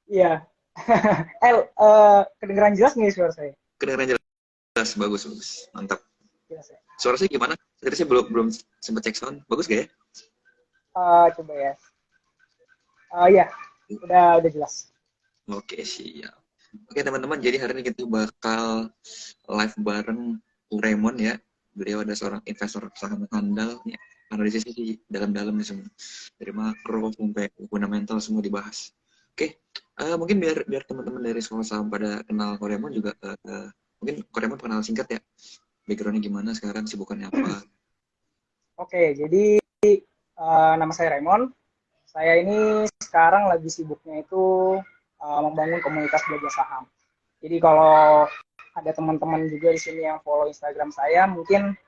Iya. Kedengeran jelas nih suara saya? Kedengaran jelas, bagus, bagus. Mantap. Jelas ya? Suara saya gimana? Tadi saya belum sempat cek sound. Bagus gak ya? Coba ya. Iya, udah jelas. Oke, siap. Oke, teman-teman. Jadi hari ini kita bakal live bareng Raymond ya. Beliau ada seorang investor saham handal. Ya, analisisnya sih dalam-dalam nih semua. Dari makro sampai fundamental semua dibahas. Oke, mungkin biar teman-teman dari sekolah saham pada kenal Raymond juga. Mungkin Raymond kenal singkat ya. Backgroundnya gimana sekarang, sibukannya apa? Oke, jadi nama saya Raymond. Saya ini sekarang lagi sibuknya itu membangun komunitas belajar saham. Jadi kalau ada teman-teman juga di sini yang follow Instagram saya, mungkin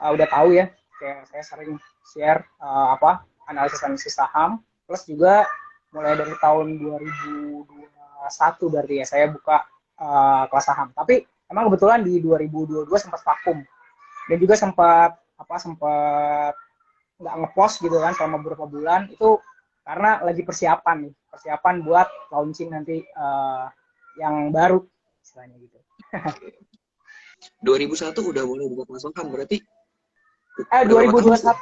udah tahu ya, kayak saya sering share analisis saham. Plus juga mulai dari tahun 2021 berarti ya saya buka kelas saham. Tapi emang kebetulan di 2022 sempat vakum dan juga sempat nggak ngepost gitu kan selama beberapa bulan itu karena lagi persiapan buat launching nanti yang baru istilahnya gitu. 2001 udah mulai buka kelas saham berarti 2021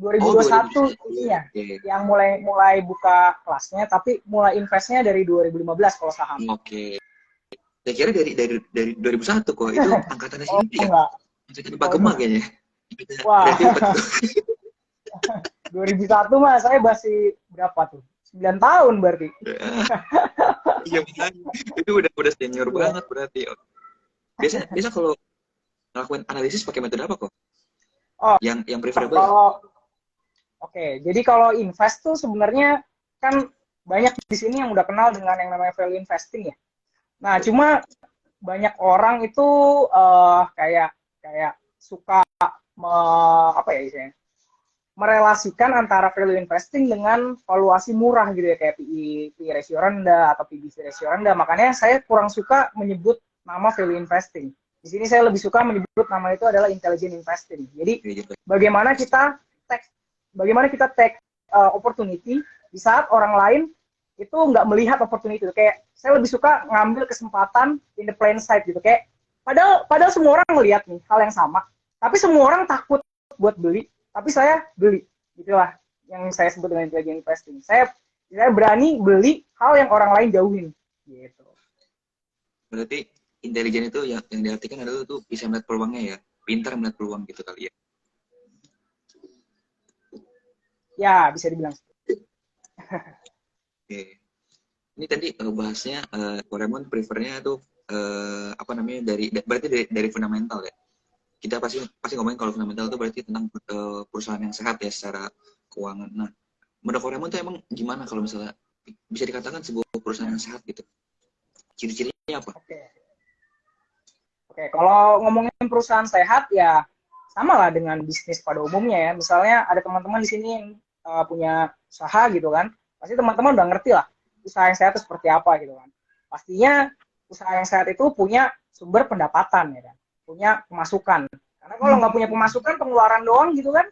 2021 ini ya okay. Yang mulai buka kelasnya, tapi mulai investnya dari 2015 kalau saham. Oke. Saya kira dari 2001 kok, itu angkatannya sini ya. Enggak. Angkatan Pak Gemma kayaknya. Wah. 2001 mah saya masih berapa tuh? 9 tahun berarti. Iya, itu udah senior banget berarti. Biasa kalau ngelakuin analisis pakai metode apa kok? Yang preferable. Oke, jadi kalau invest tuh sebenarnya kan banyak di sini yang udah kenal dengan yang namanya value investing ya. Nah, cuma banyak orang itu kayak suka merelasikan antara value investing dengan valuasi murah gitu ya, kayak PE ratio rendah atau PBV ratio rendah. Makanya saya kurang suka menyebut nama value investing. Di sini saya lebih suka menyebut nama itu adalah intelligent investing. Jadi bagaimana kita take opportunity di saat orang lain itu nggak melihat opportunity itu. Kayak saya lebih suka ngambil kesempatan in the plain sight gitu. Kayak padahal semua orang melihat nih hal yang sama, tapi semua orang takut buat beli, tapi saya beli. Itulah yang saya sebut dengan intelligent investing. Saya berani beli hal yang orang lain jauhin gitu. Berarti intelijen itu yang diartikan adalah tuh bisa melihat peluangnya ya, pintar melihat peluang gitu kali ya. Ya, bisa dibilang. Oke. Ini tadi bahasnya Raymond prefernya tuh berarti dari fundamental ya. Kita pasti ngomongin kalau fundamental itu berarti tentang perusahaan yang sehat ya secara keuangan. Nah, menurut Raymond tuh emang gimana kalau misalnya bisa dikatakan sebuah perusahaan yang sehat gitu? Ciri-cirinya apa? Oke, kalau ngomongin perusahaan sehat ya sama lah dengan bisnis pada umumnya ya. Misalnya ada teman-teman di sini yang punya usaha gitu kan, pasti teman-teman udah ngerti lah usaha yang sehat itu seperti apa gitu kan. Pastinya usaha yang sehat itu punya sumber pendapatan ya kan, punya pemasukan. Karena kalau nggak punya pemasukan, pengeluaran doang gitu kan,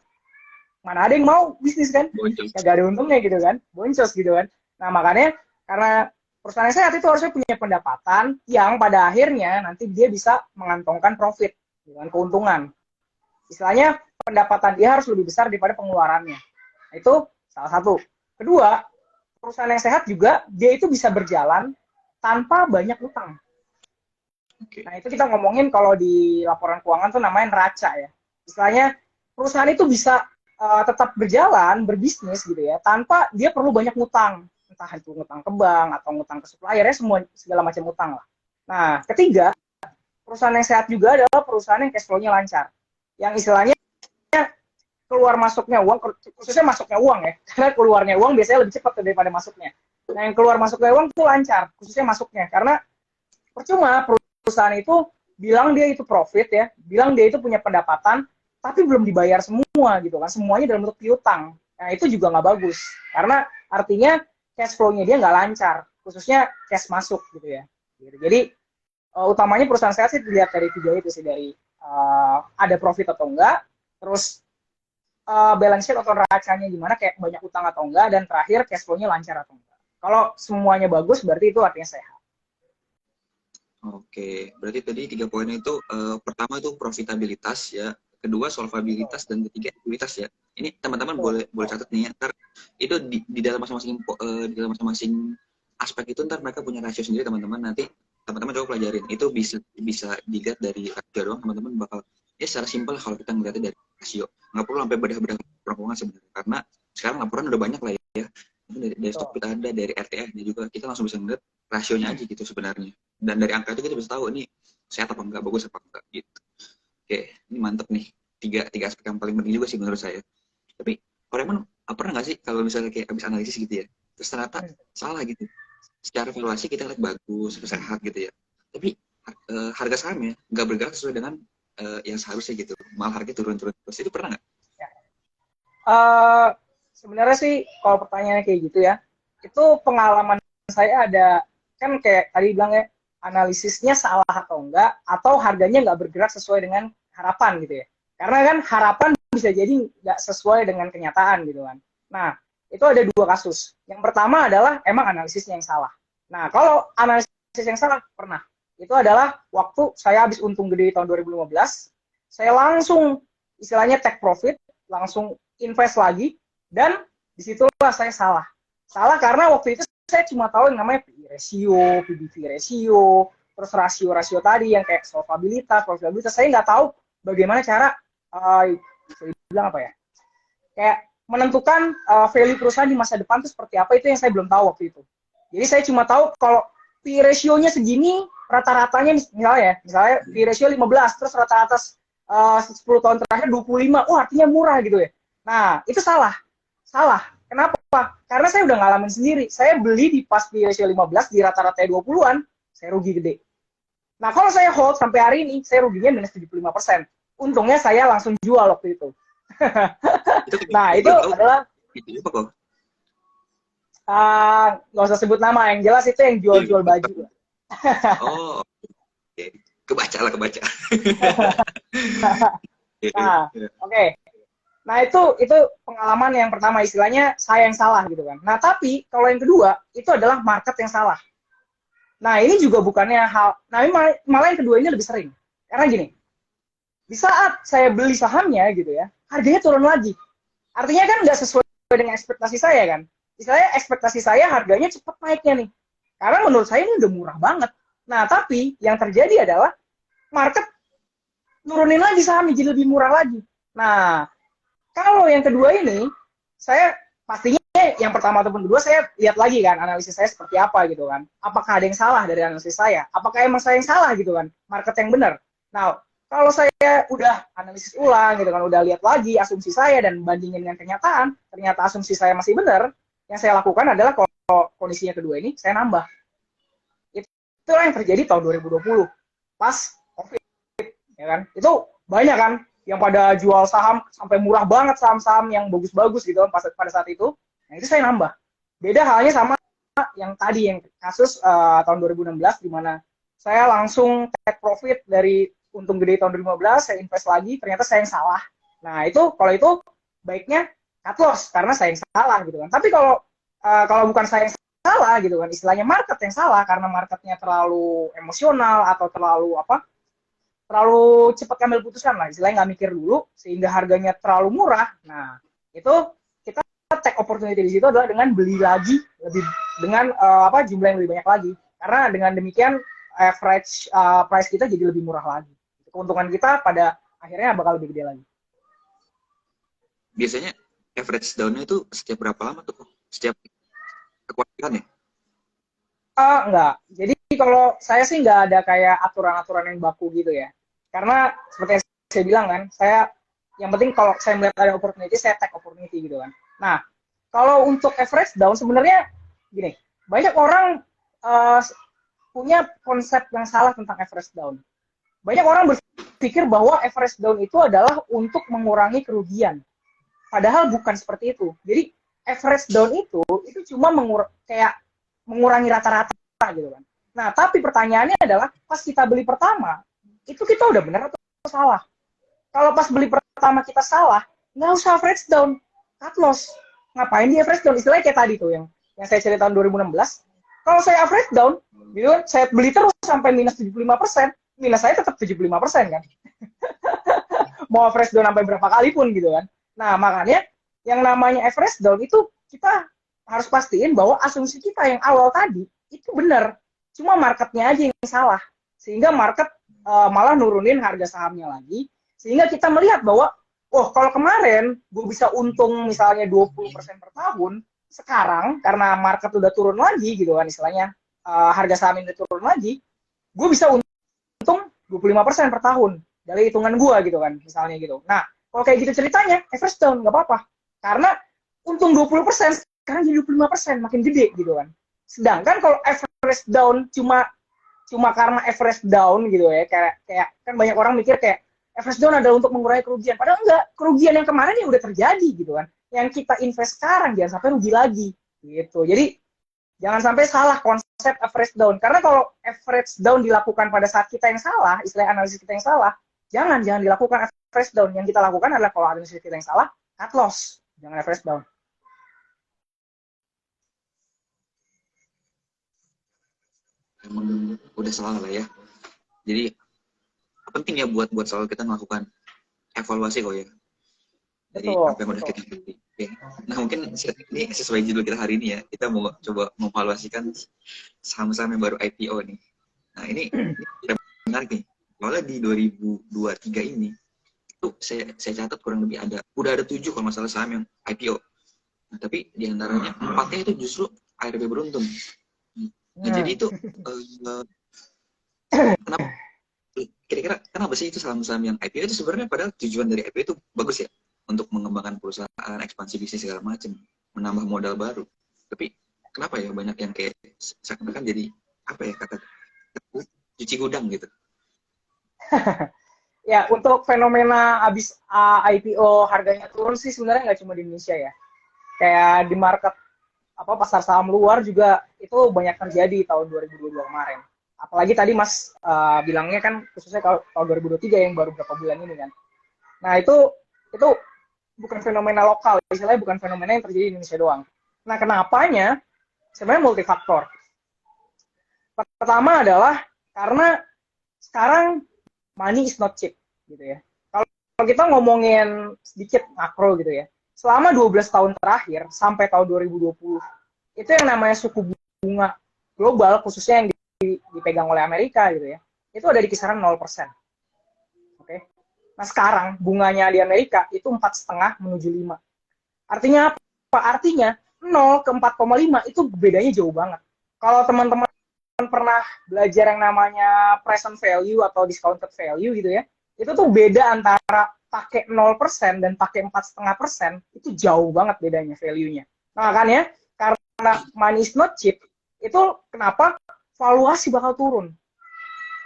mana ada yang mau bisnis kan? Kagak ada untungnya gitu kan, boncos gitu kan. Nah makanya karena perusahaan yang sehat itu harusnya punya pendapatan yang pada akhirnya nanti dia bisa mengantongkan profit dengan keuntungan. Istilahnya pendapatan dia harus lebih besar daripada pengeluarannya. Nah, itu salah satu. Kedua, perusahaan yang sehat juga dia itu bisa berjalan tanpa banyak utang. Nah itu kita ngomongin kalau di laporan keuangan tuh namanya neraca ya. Istilahnya perusahaan itu bisa tetap berjalan, berbisnis gitu ya, tanpa dia perlu banyak ngutang. Entah itu ngutang ke bank atau ngutang ke supplier ya, segala macam utang lah. Nah, ketiga, perusahaan yang sehat juga adalah perusahaan yang cash flow-nya lancar. Yang istilahnya keluar masuknya uang, khususnya masuknya uang ya, karena keluarnya uang biasanya lebih cepat daripada masuknya. Nah, yang keluar masuknya uang itu lancar, khususnya masuknya, karena percuma perusahaan itu bilang dia itu profit ya, bilang dia itu punya pendapatan, tapi belum dibayar semua gitu kan, semuanya dalam bentuk piutang. Nah, itu juga nggak bagus, karena artinya cash flow-nya dia nggak lancar, khususnya cash masuk gitu ya. Jadi utamanya perusahaan sehat sih dilihat dari tiga itu sih, dari ada profit atau enggak, terus balance sheet atau neracanya gimana, kayak banyak utang atau enggak, dan terakhir cash flow-nya lancar atau enggak. Kalau semuanya bagus, berarti itu artinya sehat. Oke, berarti tadi 3 poin itu pertama itu profitabilitas ya, kedua solvabilitas, dan ketiga ekuitas ya. Ini teman-teman boleh catat nih ya, ntar itu di dalam masing-masing aspek itu ntar mereka punya rasio sendiri teman-teman. Nanti teman-teman coba pelajarin. Itu bisa dilihat dari rasio doang, teman-teman bakal ya secara simpel kalau kita ngeliatnya dari rasio. Nggak perlu sampai bedah-bedah perhitungan sebenarnya, karena sekarang laporan udah banyak lah ya. Dari stok kita ada, dari RTF juga kita langsung bisa ngeliat rasionya aja gitu sebenarnya. Dan dari angka itu kita bisa tahu ini sehat apa enggak, bagus apa enggak gitu. Oke, ini mantep nih. Tiga aspek yang paling penting juga sih menurut saya. Tapi Pak Raymond, pernah nggak sih kalau misalnya kayak habis analisis gitu ya, terus ternyata salah gitu. Secara valuasi kita lihat bagus, sehat gitu ya. Tapi harga sahamnya nggak bergerak sesuai dengan yang seharusnya gitu. Malah harga turun-turun terus. Itu pernah nggak? Sebenarnya sih kalau pertanyaannya kayak gitu ya, itu pengalaman saya ada, kan kayak tadi bilang ya, analisisnya salah atau enggak, atau harganya nggak bergerak sesuai dengan harapan gitu ya. Karena kan harapan bisa jadi nggak sesuai dengan kenyataan gitu kan. Nah, itu ada 2 kasus. Yang pertama adalah emang analisisnya yang salah. Nah, kalau analisis yang salah pernah. Itu adalah waktu saya habis untung gede tahun 2015, saya langsung istilahnya take profit, langsung invest lagi, dan disitulah saya salah. Salah karena waktu itu saya cuma tahu yang namanya PI ratio, PBV ratio, terus rasio-rasio tadi yang kayak solvabilitas, profitabilitas. Saya nggak tahu bagaimana cara, saya bilang apa ya, kayak menentukan value perusahaan di masa depan itu seperti apa, itu yang saya belum tahu waktu itu. Jadi saya cuma tahu kalau PI ratio-nya segini, rata-ratanya misalnya PI ratio 15, terus rata-rata 10 tahun terakhir 25, artinya murah gitu ya. Nah, itu salah. Kenapa? Karena saya udah ngalamin sendiri. Saya beli di pas di ratio 15 di rata-rata 20-an, saya rugi gede. Nah, kalau saya hold sampai hari ini, saya ruginya minus 75%. Untungnya saya langsung jual waktu itu. Nah, itu adalah nggak usah sebut nama, yang jelas itu yang jual-jual baju. Oh, oke. Kebaca. Nah, oke. Nah, itu pengalaman yang pertama, istilahnya saya yang salah gitu kan. Nah, tapi kalau yang kedua, itu adalah market yang salah. Nah, ini juga bukannya malah yang kedua ini lebih sering. Karena gini, di saat saya beli sahamnya gitu ya, harganya turun lagi. Artinya kan nggak sesuai dengan ekspektasi saya kan. Istilahnya ekspektasi saya harganya cepat naiknya nih. Karena menurut saya ini udah murah banget. Nah, tapi yang terjadi adalah market nurunin lagi sahamnya jadi lebih murah lagi. Nah, kalau yang kedua ini, saya pastinya yang pertama ataupun kedua saya lihat lagi kan analisis saya seperti apa gitu kan. Apakah ada yang salah dari analisis saya? Apakah emang saya yang salah gitu kan? Market yang benar. Nah, kalau saya udah analisis ulang gitu kan, udah lihat lagi asumsi saya dan bandingin dengan kenyataan, ternyata asumsi saya masih benar, yang saya lakukan adalah kalau kondisinya kedua ini, saya nambah. Itulah yang terjadi tahun 2020. Pas COVID, ya kan? Itu banyak kan yang pada jual saham sampai murah banget, saham-saham yang bagus-bagus gitu pada saat itu. Nah, itu saya nambah. Beda halnya sama yang tadi, yang kasus tahun 2016, di mana saya langsung take profit dari untung gede tahun 2015, saya invest lagi, ternyata saya yang salah. Nah, kalau itu baiknya cut loss, karena saya yang salah gitu kan. Tapi kalau bukan saya yang salah gitu kan, istilahnya market yang salah, karena marketnya terlalu emosional atau terlalu cepat ambil putusan lah, istilahnya nggak mikir dulu sehingga harganya terlalu murah. Nah, itu kita take opportunity di situ adalah dengan beli lagi lebih dengan jumlah yang lebih banyak lagi, karena dengan demikian average price kita jadi lebih murah lagi. Keuntungan kita pada akhirnya bakal lebih gede lagi. Biasanya average down-nya itu setiap berapa lama tuh? Setiap kekuatan ya? Enggak. Jadi kalau saya sih nggak ada kayak aturan-aturan yang baku gitu ya. Karena seperti yang saya bilang kan, yang penting kalau saya melihat ada opportunity, saya take opportunity gitu kan. Nah, kalau untuk average down sebenarnya gini, banyak orang punya konsep yang salah tentang average down. Banyak orang berpikir bahwa average down itu adalah untuk mengurangi kerugian. Padahal bukan seperti itu. Jadi average down itu cuma mengurangi rata-rata gitu kan. Nah, tapi pertanyaannya adalah pas kita beli pertama, itu kita udah benar atau salah? Kalau pas beli pertama kita salah, nggak usah average down, cut loss. Ngapain di average down? Istilahnya kayak tadi tuh, yang yang saya cerita tahun 2016, kalau saya average down, gitu kan, saya beli terus sampai minus 75%, minus saya tetap 75% kan. Mau average down sampai berapa kali pun gitu kan. Nah, makanya yang namanya average down itu kita harus pastiin bahwa asumsi kita yang awal tadi itu benar. Cuma marketnya aja yang salah. Sehingga market malah nurunin harga sahamnya lagi. Sehingga kita melihat bahwa, oh kalau kemarin gue bisa untung misalnya 20% per tahun, sekarang karena market udah turun lagi gitu kan istilahnya, harga saham ini turun lagi, gue bisa untung 25% per tahun dari hitungan gue gitu kan, misalnya gitu. Nah, kalau kayak gitu ceritanya, average down nggak apa-apa. Karena untung 20%, sekarang jadi 25%, makin gede gitu kan. Sedangkan kalau average down cuma karena average down gitu ya, kayak kan banyak orang mikir kayak average down adalah untuk mengurangi kerugian. Padahal enggak, kerugian yang kemarin ya udah terjadi gitu kan. Yang kita invest sekarang jangan sampai rugi lagi gitu. Jadi jangan sampai salah konsep average down. Karena kalau average down dilakukan pada saat kita yang salah, istilah analisis kita yang salah, jangan dilakukan average down. Yang kita lakukan adalah kalau analisis kita yang salah, cut loss. Jangan average down. Emang udah salah lah ya. Jadi penting ya buat selalu kita melakukan evaluasi kok ya. Jadi Betul, apa yang udah betul. kita beli. Oke. Nah mungkin ini sesuai judul kita hari ini ya, kita mau coba mengevaluasikan saham-saham yang baru IPO nih. Nah ini menarik nih. Soalnya di 2023 ini itu saya catat kurang lebih udah ada 7 kalau masalah saham yang IPO. Nah, tapi diantaranya 4-nya itu justru ARB beruntung. Nah, jadi itu kenapa? Kira-kira kenapa sih itu saham-saham yang IPO itu sebenarnya padahal tujuan dari IPO itu bagus ya untuk mengembangkan perusahaan, ekspansi bisnis segala macam, menambah modal baru. Tapi kenapa ya banyak yang kayak seakan-akan jadi apa ya kata cuci gudang gitu? Ya, untuk fenomena abis IPO harganya turun sih sebenarnya nggak cuma di Indonesia ya. Kayak di market pasar saham luar juga itu banyak terjadi tahun 2022 kemarin. Apalagi tadi Mas bilangnya kan khususnya kalau tahun 2023 yang baru beberapa bulan ini kan. Nah, itu bukan fenomena lokal, istilahnya bukan fenomena yang terjadi di Indonesia doang. Nah, kenapanya? Sebenarnya multifaktor. Pertama adalah karena sekarang money is not cheap gitu ya. Kalau kita ngomongin sedikit makro gitu ya. Selama 12 tahun terakhir sampai tahun 2020 itu yang namanya suku bunga global khususnya yang dipegang oleh Amerika gitu ya. Itu ada di kisaran 0%. Oke. Nah, sekarang bunganya di Amerika itu 4,5 menuju 5. Artinya apa? Artinya 0 ke 4,5 itu bedanya jauh banget. Kalau teman-teman pernah belajar yang namanya present value atau discounted value gitu ya, itu tuh beda antara pakai 0% dan pakai 4,5% itu jauh banget bedanya value-nya. Nah, makanya karena money is not cheap, itu kenapa valuasi bakal turun.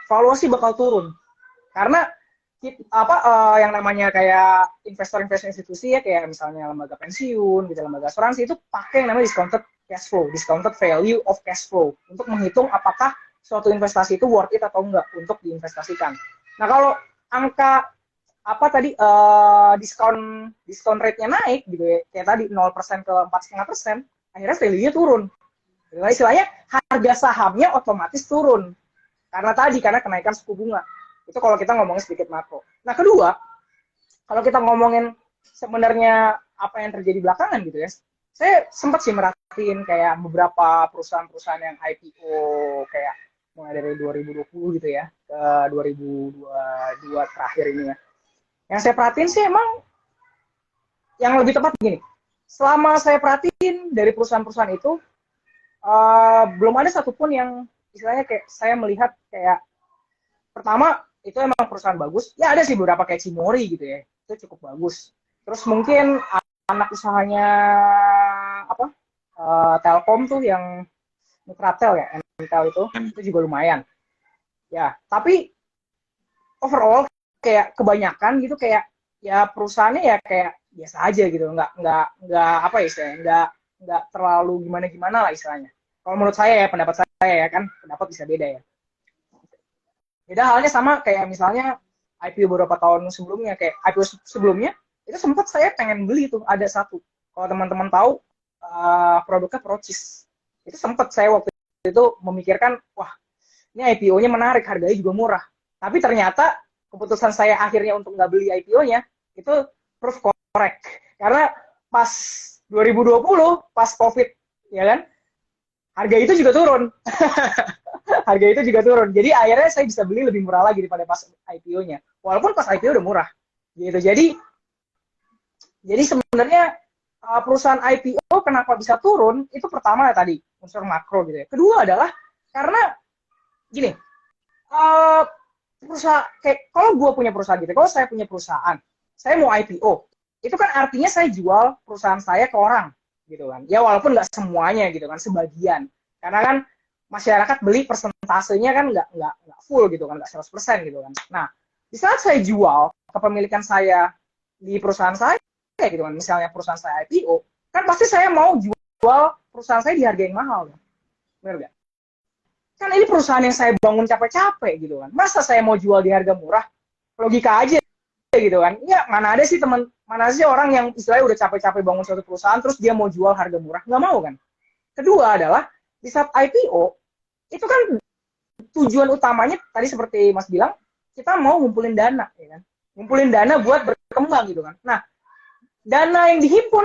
Valuasi bakal turun. Karena yang namanya kayak investor-investor institusi ya, kayak misalnya lembaga pensiun, gitu, lembaga asuransi itu pakai yang namanya discounted cash flow, discounted value of cash flow untuk menghitung apakah suatu investasi itu worth it atau enggak untuk diinvestasikan. Nah, kalau angka diskon rate-nya naik gitu ya, kayak tadi 0% ke 4,5%, akhirnya value-nya turun. Jadi istilahnya harga sahamnya otomatis turun. Karena kenaikan suku bunga. Itu kalau kita ngomongin sedikit makro. Nah, kedua, kalau kita ngomongin sebenarnya apa yang terjadi belakangan gitu ya, saya sempat sih merhatiin kayak beberapa perusahaan-perusahaan yang IPO kayak mulai dari 2020 gitu ya ke 2022 terakhir ini ya. Yang saya perhatiin sih emang yang lebih tepat begini. Selama saya perhatiin dari perusahaan-perusahaan itu belum ada satupun yang istilahnya kayak saya melihat kayak pertama itu emang perusahaan bagus. Ya ada sih beberapa kayak Cimori gitu ya. Itu cukup bagus. Terus mungkin anak usahanya Telkom tuh yang Mitratel ya, Mtel itu juga lumayan. Ya, tapi overall kayak kebanyakan gitu kayak ya perusahaannya ya kayak biasa aja gitu. Nggak apa ya istilahnya, nggak terlalu gimana-gimana lah istilahnya. Kalau menurut saya ya, pendapat saya ya kan, pendapat bisa beda ya. Beda halnya sama kayak misalnya IPO beberapa tahun sebelumnya, kayak IPO sebelumnya itu sempat saya pengen beli tuh ada satu. Kalau teman-teman tahu produknya Procis. Itu sempat saya waktu itu memikirkan, wah ini IPO-nya menarik, harganya juga murah. Tapi ternyata keputusan saya akhirnya untuk nggak beli IPO-nya itu proof correct. Karena pas 2020, pas COVID, ya kan, harga itu juga turun. Harga itu juga turun. Jadi akhirnya saya bisa beli lebih murah lagi daripada pas IPO-nya. Walaupun pas IPO udah murah. Gitu. Jadi sebenarnya perusahaan IPO kenapa bisa turun? Itu pertama ya tadi, unsur makro gitu ya. Kedua adalah karena gini, perusahaan kayak kalau gue punya perusahaan gitu, kalau saya punya perusahaan, saya mau IPO, itu kan artinya saya jual perusahaan saya ke orang gitu kan. Ya walaupun nggak semuanya gitu kan, sebagian. Karena kan masyarakat beli persentasenya kan nggak full gitu kan, nggak 100% gitu kan. Nah, di saat saya jual kepemilikan saya di perusahaan saya gitu kan, misalnya perusahaan saya IPO, kan pasti saya mau jual perusahaan saya di harga yang mahal kan. Benar nggak? Kan ini perusahaan yang saya bangun capek-capek gitu kan. Masa saya mau jual di harga murah? Logika aja gitu kan. Ya mana ada sih orang yang istilahnya udah capek-capek bangun suatu perusahaan terus dia mau jual harga murah? Nggak mau kan. Kedua adalah di saat IPO itu kan tujuan utamanya tadi seperti Mas bilang, kita mau ngumpulin dana ya kan. Ngumpulin dana buat berkembang gitu kan. Nah, dana yang dihimpun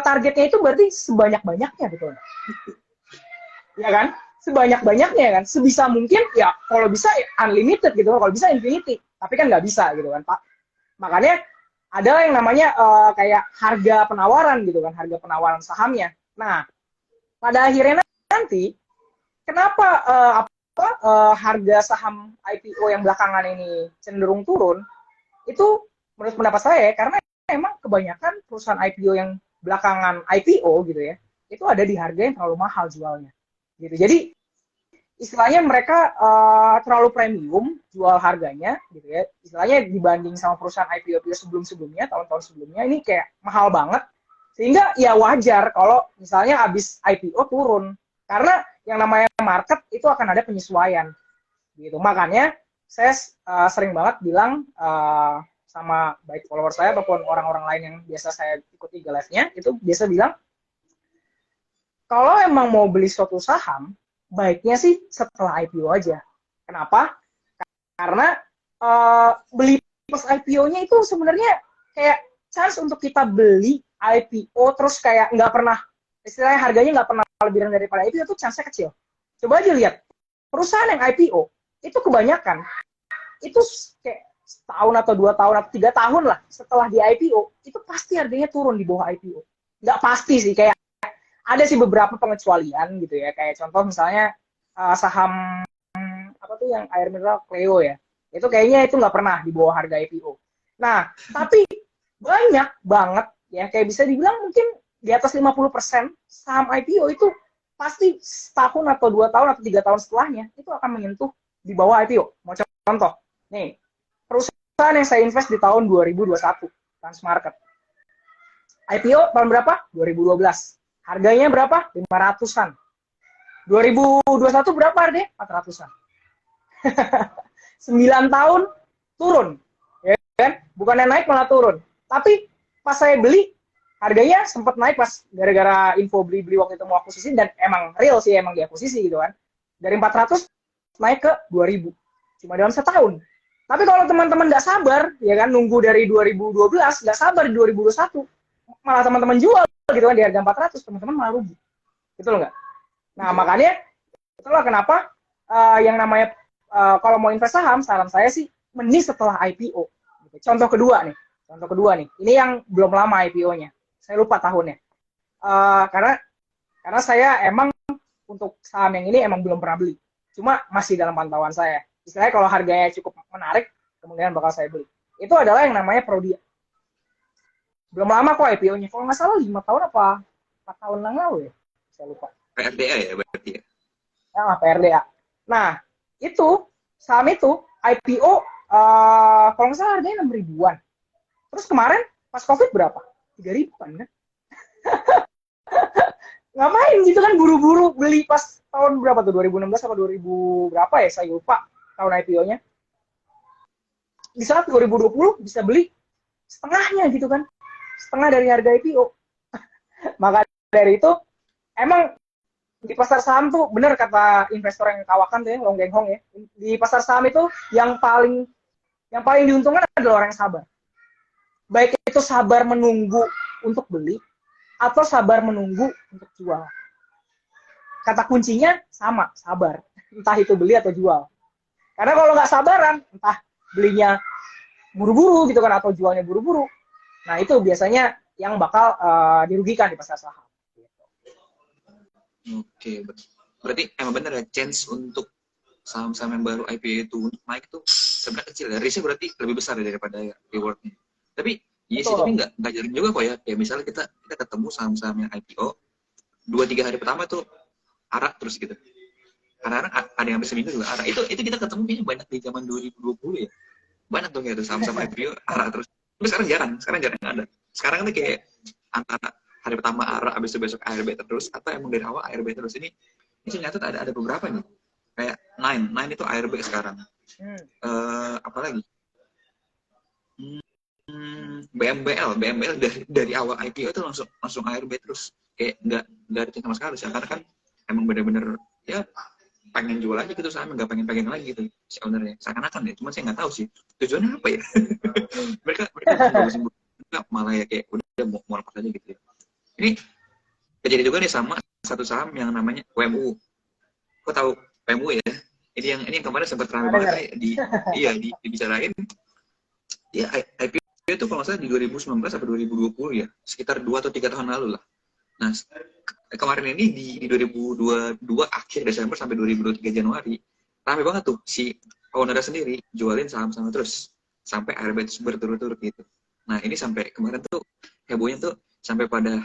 targetnya itu berarti sebanyak-banyaknya betul. Ya kan? Sebanyak-banyaknya kan. Sebisa mungkin ya kalau bisa unlimited gitu, kalau bisa infinity. Tapi kan nggak bisa gitu kan, Pak. Makanya ada yang namanya kayak harga penawaran gitu kan, harga penawaran sahamnya. Nah, pada akhirnya nanti kenapa harga saham IPO yang belakangan ini cenderung turun? Itu menurut pendapat saya karena memang kebanyakan perusahaan IPO yang belakangan IPO gitu ya, itu ada di harga yang terlalu mahal jualnya. Gitu. Jadi istilahnya mereka terlalu premium jual harganya gitu ya. Istilahnya dibanding sama perusahaan IPO sebelum-sebelumnya, tahun-tahun sebelumnya ini kayak mahal banget. Sehingga ya wajar kalau misalnya habis IPO turun. Karena yang namanya market itu akan ada penyesuaian. Gitu. Makanya saya sering banget bilang sama baik follower saya ataupun orang-orang lain yang biasa saya ikuti live-nya, itu biasa bilang, kalau emang mau beli suatu saham, baiknya sih setelah IPO aja. Kenapa? Karena beli pas IPO-nya itu sebenarnya kayak chance untuk kita beli IPO terus kayak nggak pernah, istilahnya harganya nggak pernah lebih rendah daripada IPO, itu chance-nya kecil. Coba aja lihat, perusahaan yang IPO, itu kebanyakan, itu kayak setahun atau 2 tahun atau 3 tahun lah setelah di IPO, itu pasti harganya turun di bawah IPO. Nggak pasti sih, kayak ada sih beberapa pengecualian gitu ya, kayak contoh misalnya saham apa tuh yang air mineral Cleo ya, itu kayaknya itu nggak pernah di bawah harga IPO. Nah, tapi banyak banget ya, kayak bisa dibilang mungkin di atas 50% saham IPO itu pasti setahun atau 2 tahun atau 3 tahun setelahnya itu akan menyentuh di bawah IPO. Mau contoh, nih, perusahaan yang saya invest di tahun 2021, Transmarket. IPO tahun berapa? 2012. Harganya berapa? 500-an. 2021 berapa harganya? 400-an. 9 tahun turun. Ya kan? Bukannya naik malah turun. Tapi pas saya beli, harganya sempat naik pas gara-gara info beli waktu itu mau akuisisi, dan emang real sih, emang di akuisisi gitu kan. Dari 400 naik ke 2000. Cuma dalam setahun. Tapi kalau teman-teman nggak sabar, ya kan, nunggu dari 2012, nggak sabar di 2021, malah teman-teman jual gitu kan di harga 400, teman-teman malah rugi. Gitu loh nggak? Nah, makanya itulah kenapa yang namanya kalau mau invest saham, saran saya sih mending setelah IPO. Gitu. Contoh kedua nih. Ini yang belum lama IPO-nya. Saya lupa tahunnya. Karena saya emang untuk saham yang ini emang belum pernah beli. Cuma masih dalam pantauan saya. Istilahnya kalau harganya cukup menarik, kemungkinan bakal saya beli. Itu adalah yang namanya Prodia. Belum lama kok IPO-nya. Kalau nggak salah 5 tahun apa 4 tahun yang lalu ya. Saya lupa. PRDA ya berarti ya? Ya, PRDA. Nah, itu, saham itu, IPO, kalau nggak salah harganya 6 ribuan. Terus kemarin, pas COVID berapa? 3 ribuan kan? Ngapain gitu kan buru-buru beli pas tahun berapa tuh? 2016 atau 2000 berapa ya? Saya lupa tahun IPO-nya. Di saat 2020 bisa beli setengahnya gitu kan. Setengah dari harga IPO. Makanya dari itu emang di pasar saham tuh bener kata investor yang kawakan tuh ya, Long Geng Hong ya. Di pasar saham itu yang paling diuntungkan adalah orang yang sabar. Baik itu sabar menunggu untuk beli atau sabar menunggu untuk jual. Kata kuncinya sama, sabar. Entah itu beli atau jual. Karena kalau nggak sabaran, entah belinya buru-buru gitu kan atau jualnya buru-buru. Nah itu biasanya yang bakal dirugikan di pasar saham. Oke, berarti emang bener ya, chance untuk saham-saham yang baru IPO itu untuk naik itu sebenarnya kecil ya. Risknya berarti lebih besar ya daripada ya, rewardnya. Tapi iya sih, tapi nggak jarang juga kok ya. Kayak misalnya kita ketemu saham-saham yang IPO 2-3 hari pertama tuh arak terus gitu. Kadang-kadang ada yang sampai seminggu juga arak. Itu kita ketemu kayaknya banyak di zaman 2020 ya. Banyak tuh kayak saham-saham IPO arak terus. Tapi sekarang jarang ada. Sekarang tuh kayak antara hari pertama arak, habis itu besok ARB terus, atau emang dari awal ARB terus. Ini ternyata ada beberapa nih. Kayak Nine itu ARB sekarang. Apalagi? BMBL dari awal IPO itu langsung ARB terus. Kayak nggak ada sama sekali sih. Karena kan emang bener-bener ya pengen jual aja gitu, sama nggak pengen lagi gitu si ownernya, seakan-akan ya, cuman saya nggak tahu sih tujuannya apa ya. mereka malah ya kayak udah mau lepas aja gitu ya. Ini terjadi juga nih sama satu saham yang namanya WMU. Kok tahu WMU ya? Ini yang kemarin sempat ramai banget dibicarain. Ya IPO itu kalau nggak salah di 2019 sampai 2020 ya, sekitar 2 atau 3 tahun lalu lah. Nah, kemarin ini di 2022 akhir Desember sampai 2023 Januari, ramai banget tuh si owner sendiri jualin saham-saham terus sampai ARB terus berturut-turut gitu. Nah, ini sampai kemarin tuh hebohnya tuh sampai pada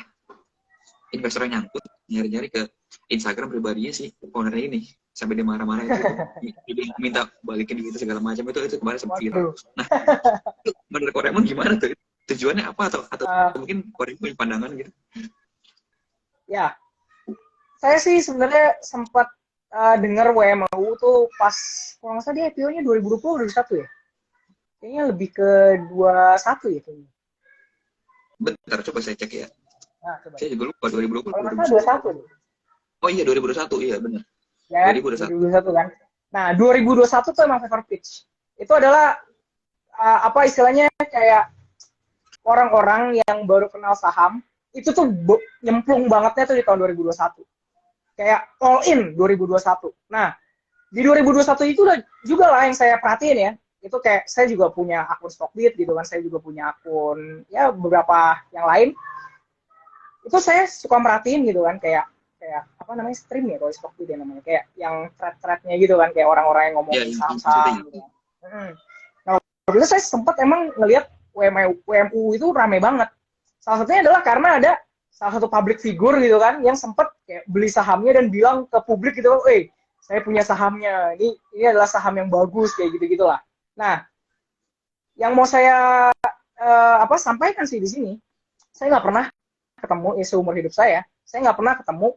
investor nyangkut nyari-nyari ke Instagram pribadinya si owner ini, sampai dia marah-marah itu dia minta balikin gitu segala macam, itu kemarin sempat viral. Nah, itu menurut Koremon gimana tuh? Tujuannya apa atau mungkin Koremon punya pandangan gitu? Ya, saya sih sebenarnya sempat dengar WMU tuh pas kalau nggak salah dia IPO-nya 2020 2021 ya. Kayaknya lebih ke 21 ya kayaknya. Bentar, coba saya cek ya. Nah, coba. Saya juga lupa 2020. Kalau nggak salah 21 nih. Oh iya 2021, iya benar. Ya, 2021 kan. Nah, 2021 tuh emang favor pitch. Itu adalah apa istilahnya kayak orang-orang yang baru kenal saham itu tuh nyemplung bangetnya tuh di tahun 2021. Kayak all in 2021. Nah, di 2021 itu juga lah yang saya perhatiin ya. Itu kayak saya juga punya akun Stockbit gitu kan, saya juga punya akun ya beberapa yang lain. Itu saya suka merhatiin gitu kan, kayak apa namanya, stream ya kalau di Stockbit ya namanya, kayak yang thread-threadnya gitu kan, kayak orang-orang yang ngomongin saham-saham gitu. Nah, waktu itu saya sempat emang ngelihat WMU itu rame banget. Salah satunya adalah karena ada salah satu public figure gitu kan yang sempat kayak beli sahamnya dan bilang ke publik gitu, saya punya sahamnya, ini adalah saham yang bagus kayak gitu-gitulah. Nah, yang mau saya sampaikan sih di sini, saya nggak pernah ketemu seumur hidup saya nggak pernah ketemu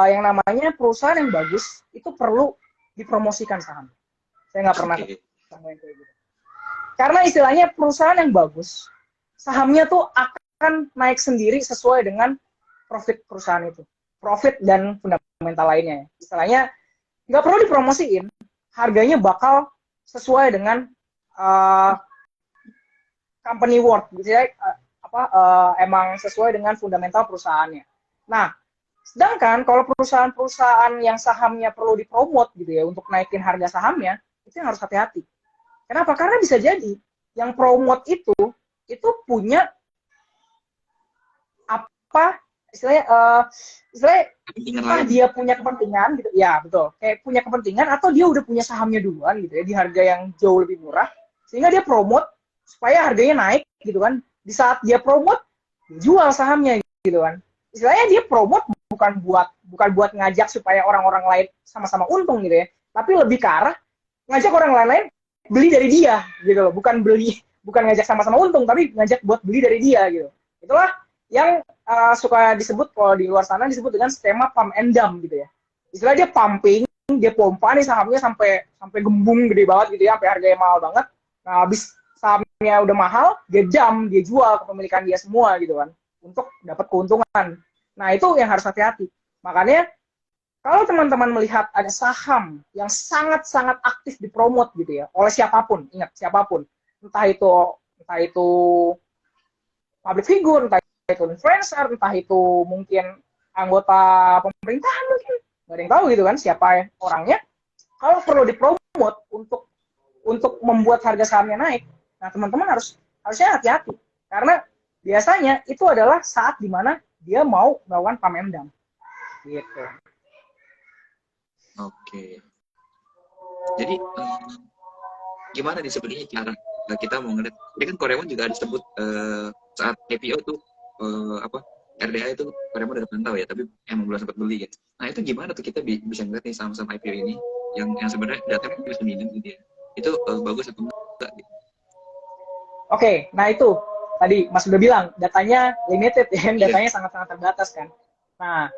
yang namanya perusahaan yang bagus itu perlu dipromosikan saham. Saya nggak pernah ketemu yang kayak gitu. Karena istilahnya perusahaan yang bagus, sahamnya tuh akan naik sendiri sesuai dengan profit perusahaan itu, profit dan fundamental lainnya. Istilahnya nggak perlu dipromosiin, harganya bakal sesuai dengan company worth, gitu ya, emang sesuai dengan fundamental perusahaannya. Nah, sedangkan kalau perusahaan-perusahaan yang sahamnya perlu dipromot gitu ya untuk naikin harga sahamnya, itu yang harus hati-hati. Kenapa? Karena bisa jadi yang promote itu punya apa istilahnya dia punya kepentingan gitu ya, betul, kayak punya kepentingan atau dia udah punya sahamnya duluan gitu ya di harga yang jauh lebih murah sehingga dia promote supaya harganya naik gitu kan. Di saat dia promote, dia jual sahamnya gitu kan. Istilahnya dia promote bukan buat ngajak supaya orang-orang lain sama-sama untung gitu ya, tapi lebih ke arah ngajak orang lain beli dari dia gitu loh, bukan ngajak sama-sama untung tapi ngajak buat beli dari dia gitu. Itulah yang suka disebut kalau di luar sana disebut dengan skema pump and dump gitu ya. Istilah dia pumping, dia pompa nih sahamnya sampai gembung gede banget gitu ya, sampai harganya mahal banget. Nah, habis sahamnya udah mahal, dia jual kepemilikan dia semua gitu kan untuk dapat keuntungan. Nah, itu yang harus hati-hati. Makanya, kalau teman-teman melihat ada saham yang sangat-sangat aktif dipromot gitu ya, oleh siapapun, ingat siapapun, entah itu public figure, entah itu influencer, entah itu mungkin anggota pemerintahan mungkin, nggak ada yang tahu gitu kan siapa orangnya. Kalau perlu dipromot untuk membuat harga sahamnya naik, nah teman-teman harusnya hati-hati karena biasanya itu adalah saat dimana dia mau melakukan pamemdam gitu. Oke. Jadi gimana nih sebenarnya cara kita mau ngeliat? Ini kan Korean juga disebut saat IPO tuh apa RDA itu Korean udah pantau ya, tapi emang belum sempat beli gitu. Nah itu gimana tuh kita bisa ngeliat nih saham-saham IPO ini yang sebenarnya datanya bisa minum gitu ya? Itu bagus atau enggak? Gitu. Oke, nah itu tadi Mas udah bilang datanya limited ya, datanya sangat-sangat terbatas kan. Nah,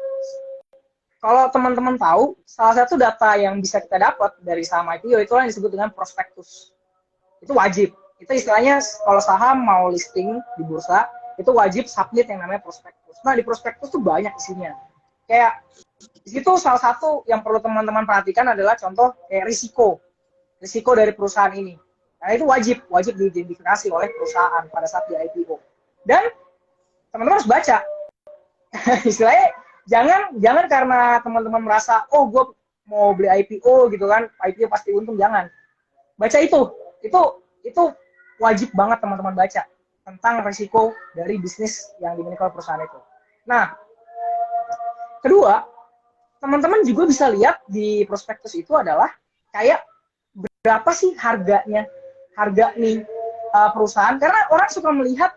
kalau teman-teman tahu, salah satu data yang bisa kita dapat dari saham IPO itu yang disebut dengan prospektus. Itu wajib. Itu istilahnya kalau saham mau listing di bursa, itu wajib submit yang namanya prospektus. Nah, di prospektus tuh banyak isinya. Kayak di situ salah satu yang perlu teman-teman perhatikan adalah contoh kayak risiko dari perusahaan ini. Nah, itu wajib diidentifikasi oleh perusahaan pada saat di IPO. Dan teman-teman harus baca. Istilahnya jangan karena teman-teman merasa gue mau beli IPO gitu kan, IPO pasti untung, jangan. Baca itu wajib banget teman-teman baca tentang risiko dari bisnis yang dimiliki oleh perusahaan itu. Nah, kedua, teman-teman juga bisa lihat di prospektus itu adalah kayak berapa sih harga nih perusahaan, karena orang suka melihat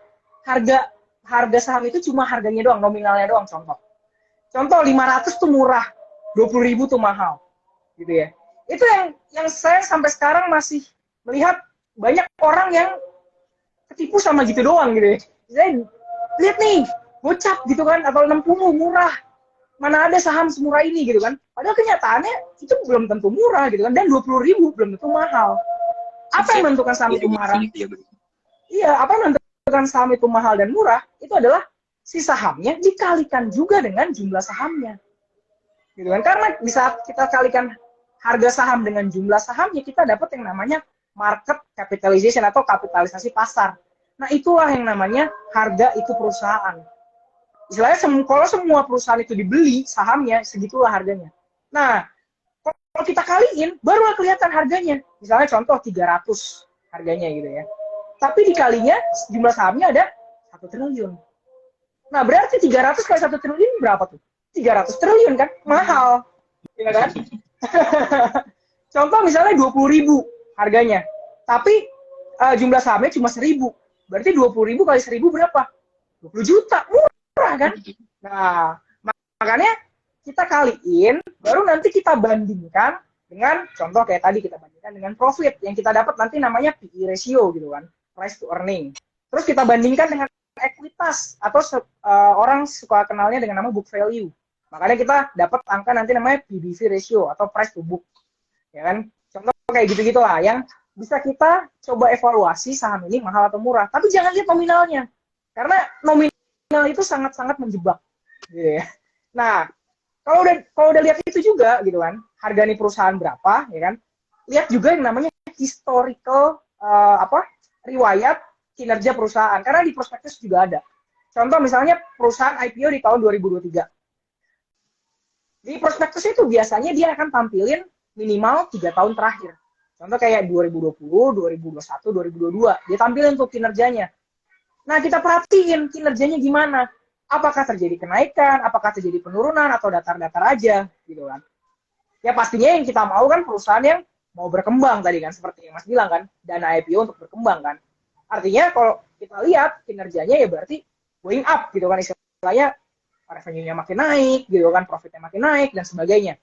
harga saham itu cuma harganya doang, nominalnya doang. Contoh 500 tuh murah, 20.000 tuh mahal gitu ya. Itu yang saya sampai sekarang masih melihat banyak orang yang ketipu sama gitu doang gitu ya. Saya lihat nih gocap gitu kan, atau 60 murah, mana ada saham semurah ini gitu kan, padahal kenyataannya itu belum tentu murah gitu kan, dan 20.000 belum tentu mahal. Apa yang menentukan saham itu murah? Iya, apa yang menentukan saham itu mahal dan murah itu adalah si sahamnya dikalikan juga dengan jumlah sahamnya gitu kan. Karena di saat kita kalikan harga saham dengan jumlah sahamnya, kita dapat yang namanya market capitalization atau kapitalisasi pasar. Nah, itulah yang namanya harga itu perusahaan. Istilahnya kalau semua perusahaan itu dibeli sahamnya, segitulah harganya. Nah, kalau kita kaliin, barulah kelihatan harganya. Misalnya contoh 300 harganya gitu ya. Tapi dikalinya jumlah sahamnya ada 1 triliun. Nah, berarti 300 kali 1 triliun berapa tuh? 300 triliun kan? Mahal. Ya kan? Contoh misalnya 20.000 harganya. Tapi jumlah sahamnya cuma 1.000. Berarti 20.000 kali 1.000 berapa? 20 juta. Murah kan? Nah, makanya kita kaliin, baru nanti kita bandingkan dengan, contoh kayak tadi kita bandingkan dengan profit yang kita dapat nanti namanya PE ratio gitu kan, price to earning. Terus kita bandingkan dengan ekuitas atau orang suka kenalnya dengan nama book value. Makanya kita dapat angka nanti namanya PBV ratio atau price to book. Ya kan? Contoh kayak gitu-gitu lah yang bisa kita coba evaluasi saham ini mahal atau murah. Tapi jangan lihat nominalnya. Karena nominal itu sangat-sangat menjebak. Gitu ya. Nah, kalau udah lihat itu juga gitu kan, harga nih perusahaan berapa, ya kan? Lihat juga yang namanya historical riwayat kinerja perusahaan, karena di prospektus juga ada. Contoh misalnya perusahaan IPO di tahun 2023. Di prospektus itu biasanya dia akan tampilin minimal 3 tahun terakhir. Contoh kayak 2020, 2021, 2022, dia tampilin tuh kinerjanya. Nah, kita perhatiin kinerjanya gimana. Apakah terjadi kenaikan, apakah terjadi penurunan, atau datar-datar aja, gitu kan. Ya pastinya yang kita mau kan perusahaan yang mau berkembang tadi kan, seperti yang Mas bilang kan, dana IPO untuk berkembang kan. Artinya kalau kita lihat kinerjanya ya berarti going up gitu kan, istilahnya revenue-nya makin naik gitu kan, profitnya makin naik dan sebagainya.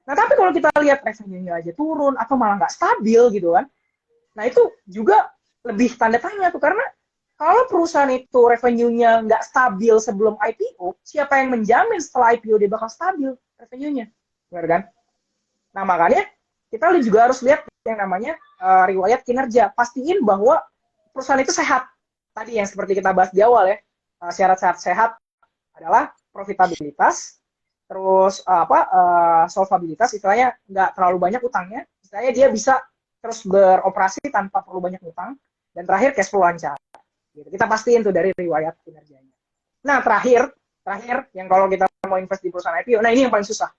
Nah, tapi kalau kita lihat revenue-nya aja turun atau malah nggak stabil gitu kan, nah itu juga lebih tanda tanya tuh, karena kalau perusahaan itu revenue-nya nggak stabil sebelum IPO, siapa yang menjamin setelah IPO dia bakal stabil revenue-nya? Benar kan? Nah, makanya kita juga harus lihat yang namanya riwayat kinerja. Pastiin bahwa perusahaan itu sehat. Tadi yang seperti kita bahas di awal ya, syarat-syarat sehat adalah profitabilitas, terus solvabilitas, istilahnya nggak terlalu banyak utangnya, istilahnya dia bisa terus beroperasi tanpa perlu banyak utang, dan terakhir cash flow lancar. Gitu. Kita pastiin tuh dari riwayat kinerjanya. Nah terakhir yang kalau kita mau invest di perusahaan IPO, nah ini yang paling susah.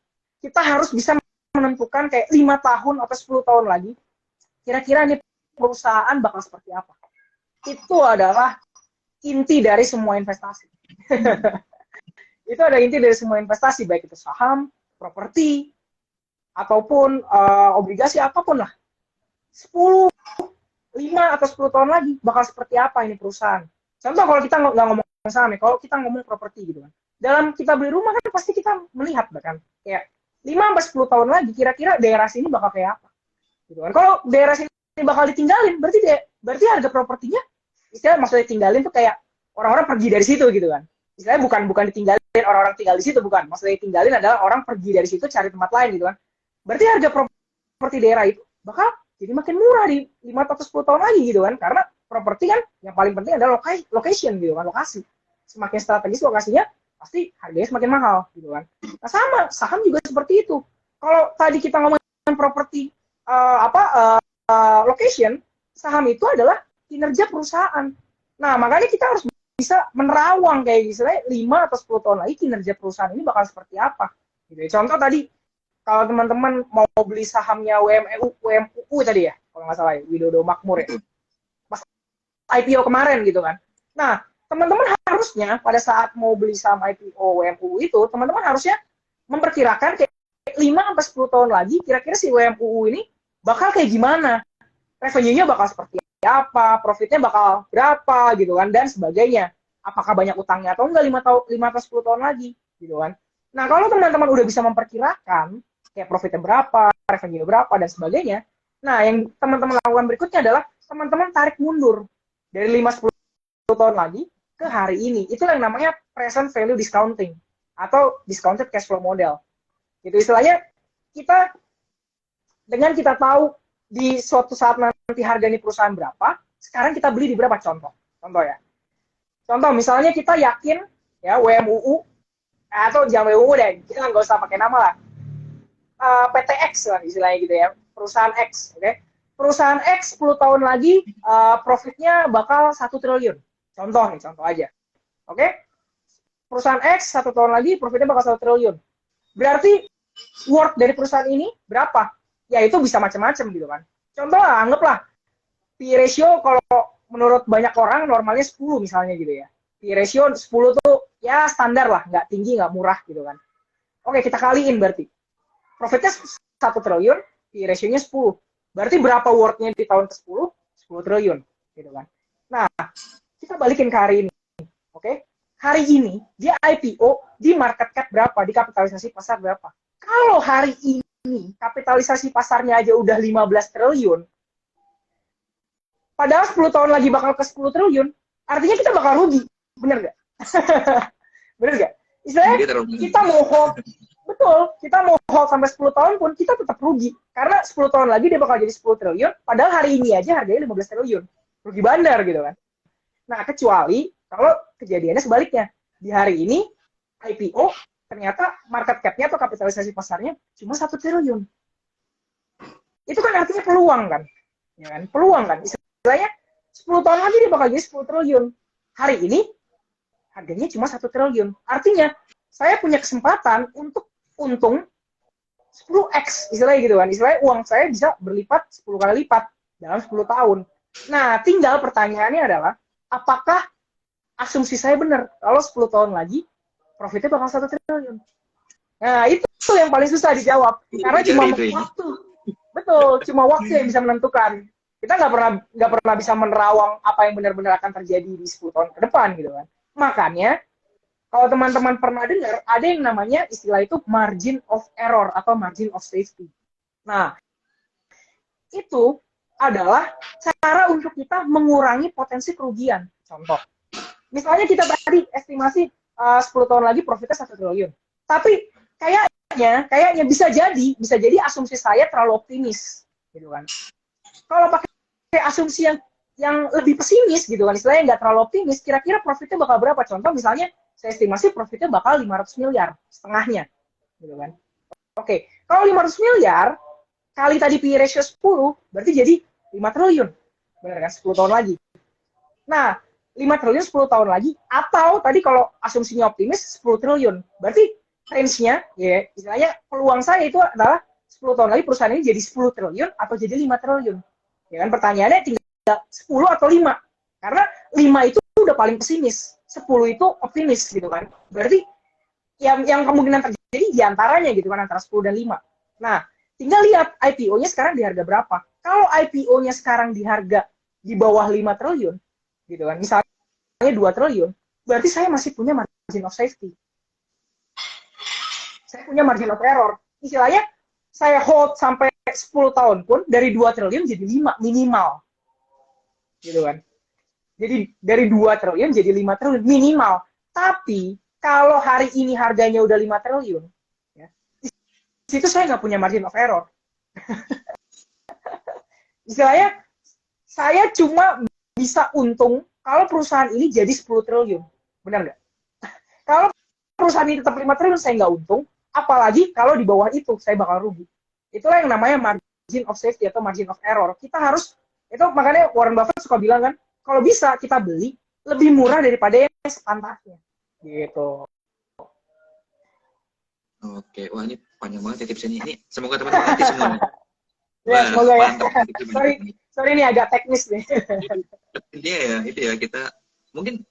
Kita harus bisa menentukan kayak 5 tahun atau 10 tahun lagi, kira-kira nih perusahaan bakal seperti apa. Itu adalah inti dari semua investasi. Itu ada inti dari semua investasi, baik itu saham, properti, ataupun obligasi, apapun lah. 10, 5 atau 10 tahun lagi bakal seperti apa ini perusahaan. Contoh kalau kita nggak ngomong saham ya, kalau kita ngomong properti gitu kan. Dalam kita beli rumah kan pasti kita melihat bahkan kayak 5-10 tahun lagi kira-kira daerah sini bakal kayak apa. Gitu kan. Kalau daerah sini bakal ditinggalin, berarti harga propertinya maksudnya tinggalin tuh kayak orang-orang pergi dari situ gitu kan. Istilahnya bukan ditinggalin orang-orang tinggal di situ, bukan. Maksudnya tinggalin adalah orang pergi dari situ cari tempat lain gitu kan. Berarti harga properti daerah itu bakal jadi makin murah di 5 atau 10 tahun lagi gitu kan. Karena properti kan yang paling penting adalah location gitu kan, lokasi. Semakin strategis lokasinya, pasti harganya semakin mahal gitu kan. Nah sama, saham juga seperti itu. Kalau tadi kita ngomongin properti location, saham itu adalah kinerja perusahaan. Nah, makanya kita harus bisa menerawang kayak misalnya 5 atau 10 tahun lagi kinerja perusahaan ini bakal seperti apa. Gitu ya. Contoh tadi, kalau teman-teman mau beli sahamnya WMUU tadi ya, kalau nggak salah ya, Widodo Makmur ya. Pas IPO kemarin gitu kan. Nah, teman-teman harusnya pada saat mau beli saham IPO WMUU itu, teman-teman harusnya memperkirakan kayak 5 sampai 10 tahun lagi kira-kira si WMUU ini bakal kayak gimana. Revenue-nya bakal seperti apa, profitnya bakal berapa gitu kan, dan sebagainya. Apakah banyak utangnya atau enggak 5 atau 10 tahun lagi gitu kan. Nah, kalau teman-teman udah bisa memperkirakan kayak profitnya berapa, revenue berapa dan sebagainya. Nah, yang teman-teman lakukan berikutnya adalah teman-teman tarik mundur dari 5-10 tahun lagi ke hari ini. Itu yang namanya present value discounting atau discounted cash flow model. Itu istilahnya kita dengan kita tahu di suatu saat nanti harga ini perusahaan berapa, sekarang kita beli di berapa, contoh ya. Contoh misalnya kita yakin ya WMUU atau jangan WMUU deh, kita nggak usah pakai nama lah. PTX lah istilahnya gitu ya, perusahaan X, oke? Okay? Perusahaan X 10 tahun lagi profitnya bakal 1 triliun. Contoh aja. Oke? Okay? Perusahaan X 1 tahun lagi profitnya bakal 1 triliun. Berarti worth dari perusahaan ini berapa? Ya itu bisa macam-macam gitu kan. Contoh lah, anggaplah P ratio kalau menurut banyak orang normalnya 10 misalnya gitu ya. P ratio 10 tuh ya standar lah, nggak tinggi, nggak murah gitu kan. Oke, kita kaliin berarti. Profitnya 1 triliun, P ratio-nya 10. Berarti berapa worth-nya di tahun ke-10? 10 triliun gitu kan. Nah, kita balikin ke hari ini. Oke? Hari ini dia IPO di market cap berapa? Di kapitalisasi pasar berapa? Kalau hari ini kapitalisasi pasarnya aja udah 15 triliun, padahal 10 tahun lagi bakal ke 10 triliun, artinya kita bakal rugi. Bener gak? Bener gak? Istilahnya kita mau hold, betul, kita mau hold sampai 10 tahun pun kita tetap rugi. Karena 10 tahun lagi dia bakal jadi 10 triliun, padahal hari ini aja harganya 15 triliun. Rugi bandar gitu kan. Nah, kecuali kalau kejadiannya sebaliknya. Di hari ini, IPO, ternyata market cap-nya atau kapitalisasi pasarnya cuma 1 triliun. Itu kan artinya peluang kan? Ya kan? Peluang kan? Istilahnya 10 tahun lagi dia bakal jadi 10 triliun. Hari ini harganya cuma 1 triliun. Artinya saya punya kesempatan untuk untung 10x, istilahnya gitu kan. Istilahnya uang saya bisa berlipat 10 kali lipat dalam 10 tahun. Nah, tinggal pertanyaannya adalah apakah asumsi saya benar kalau 10 tahun lagi profitnya bakal 1 triliun. Nah, itu yang paling susah dijawab. Karena cuma waktu. Betul, cuma waktu yang bisa menentukan. Kita nggak pernah bisa menerawang apa yang benar-benar akan terjadi di 10 tahun ke depan gitu kan. Makanya, kalau teman-teman pernah dengar, ada yang namanya istilah itu margin of error atau margin of safety. Nah, itu adalah cara untuk kita mengurangi potensi kerugian. Contoh, misalnya kita tadi estimasi 10 tahun lagi profitnya 1 triliun. Tapi kayaknya bisa jadi asumsi saya terlalu optimis gitu kan. Kalau pakai asumsi yang lebih pesimis gitu kan, istilahnya nggak terlalu optimis, kira-kira profitnya bakal berapa? Contoh misalnya saya estimasi profitnya bakal 500 miliar, setengahnya. Gitu kan. Oke, kalau 500 miliar, kali tadi PE ratio 10, berarti jadi 5 triliun. Benar kan? 10 tahun lagi. Nah, 5 triliun 10 tahun lagi, atau tadi kalau asumsinya optimis 10 triliun. Berarti range-nya, ya, istilahnya peluang saya itu adalah 10 tahun lagi perusahaan ini jadi 10 triliun atau jadi 5 triliun. Ya kan, pertanyaannya tinggal 10 atau 5. Karena 5 itu udah paling pesimis, 10 itu optimis gitu kan. Berarti yang kemungkinan terjadi diantaranya gitu kan, antara 10 dan 5. Nah, tinggal lihat IPO-nya sekarang di harga berapa. Kalau IPO-nya sekarang di harga di bawah 5 triliun, gitu kan, misalnya 2 triliun, berarti saya masih punya margin of safety. Saya punya margin of error. Istilahnya, saya hold sampai 10 tahun pun, dari 2 triliun jadi 5 minimal. Gitu kan. Jadi dari 2 triliun jadi 5 triliun minimal. Tapi, kalau hari ini harganya udah 5 triliun, ya, di situ saya nggak punya margin of error. Istilahnya, saya cuma bisa untung kalau perusahaan ini jadi 10 triliun. Benar nggak? Kalau perusahaan ini tetap 5 triliun, saya nggak untung. Apalagi kalau di bawah itu, saya bakal rugi. Itulah yang namanya margin of safety atau margin of error. Kita harus, itu makanya Warren Buffett suka bilang kan, kalau bisa kita beli lebih murah daripada yang sepantasnya. Gitu. Oke, wah ini panjang banget ya tipsnya ini. Semoga teman-teman ngerti semua. Ya, semoga ya. Mantap. Sorry ini agak teknis nih. Intinya ya, itu ya kita mungkin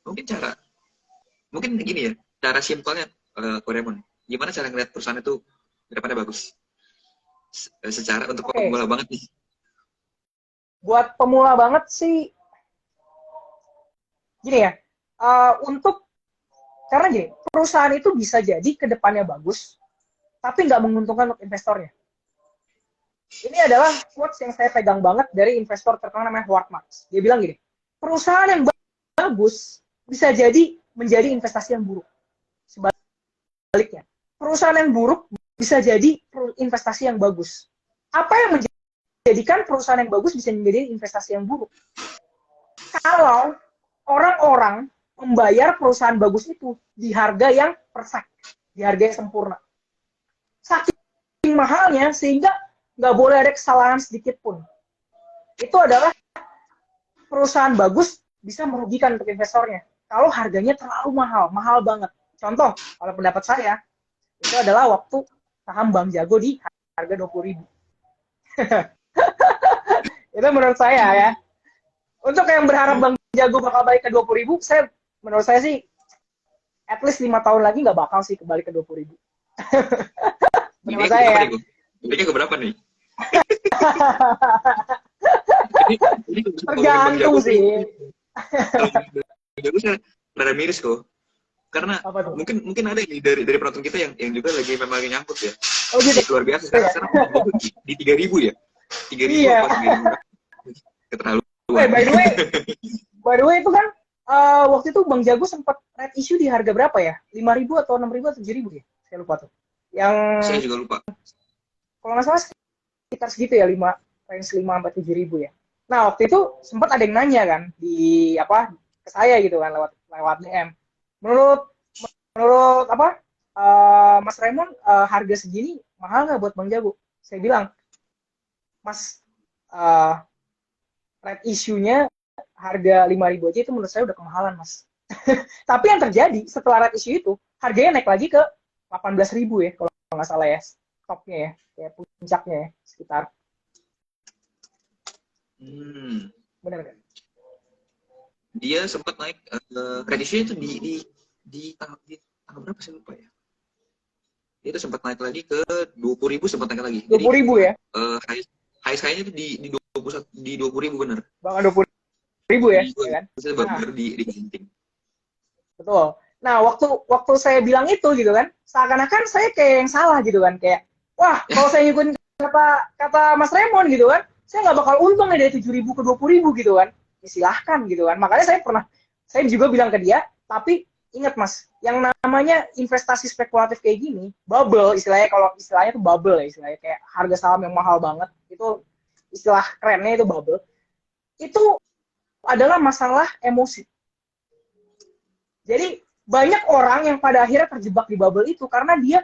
gini ya, cara simpelnya Koremon. Gimana cara ngeliat perusahaan itu ke depannya bagus? Secara untuk pemula banget nih. Buat pemula banget sih, gini ya, karena gini, perusahaan itu bisa jadi ke depannya bagus, tapi nggak menguntungkan untuk investornya. Ini adalah quotes yang saya pegang banget dari investor terkenal namanya Howard Marks. Dia bilang gini, perusahaan yang bagus bisa jadi menjadi investasi yang buruk. Sebaliknya, perusahaan yang buruk bisa jadi investasi yang bagus. Apa yang menjadikan perusahaan yang bagus bisa menjadi investasi yang buruk? Kalau orang-orang membayar perusahaan bagus itu di harga yang perfect, di harga yang sempurna. Saking mahalnya, sehingga nggak boleh ada kesalahan sedikit pun. Itu adalah perusahaan bagus bisa merugikan untuk investornya. Kalau harganya terlalu mahal banget. Contoh, kalau pendapat saya, itu adalah waktu saham Bank Jago di harga 20.000. Itu menurut saya ya. Untuk yang berharap Bank Jago bakal balik ke 20.000, menurut saya sih, at least 5 tahun lagi nggak bakal sih kembali ke 20.000. Menurut saya ya. Belinya ke berapa nih? Tergantung sih. Jago saya rada miris kok. Karena mungkin ada dari penonton kita yang juga memang lagi nyangkut ya. Oh gitu. Luar biasa sekarang di 3.000 ya. 3.000 iya. apa 3.000? Keterlaluan. By the way itu kan waktu itu Bang Jago sempat red issue di harga berapa ya? 5.000 atau 6.000 atau 7.000 ya? Saya lupa tuh. Saya juga lupa. Kalau nggak salah sekitar segitu ya, range 5 sampai 7.000 ya. Nah, waktu itu sempat ada yang nanya kan ke saya gitu kan lewat DM. Menurut Mas Raymond, harga segini mahal nggak buat Bang Jago? Saya bilang, Mas, red issue-nya harga 5.000 aja itu menurut saya udah kemahalan, Mas. Tapi yang terjadi setelah red issue itu, harganya naik lagi ke 18.000 ya, kalau nggak salah ya, topnya ya, kayak puncaknya ya, sekitar. Benar kan? Dia sempat naik, red issue itu di tanggal berapa sih lupa ya? Dia itu sempat naik lagi ke 20.000, sempat naik lagi. 20.000 ya? High-nya itu di 20.000 bener. Bahkan 20.000 ya? Kan? Baru diganting. Betul. Nah, waktu saya bilang itu gitu kan, seakan-akan saya kayak yang salah gitu kan, kayak, wah, kalau saya ngikutin kata Mas Raymond gitu kan, saya nggak bakal untung nih dari 7.000 ke 20.000 gitu kan. Ya, silahkan gitu kan. Makanya saya juga bilang ke dia, tapi ingat Mas, yang namanya investasi spekulatif kayak gini, bubble istilahnya, kalau istilahnya itu bubble ya, istilahnya kayak harga saham yang mahal banget, itu istilah kerennya itu bubble. Itu adalah masalah emosi. Jadi banyak orang yang pada akhirnya terjebak di bubble itu karena dia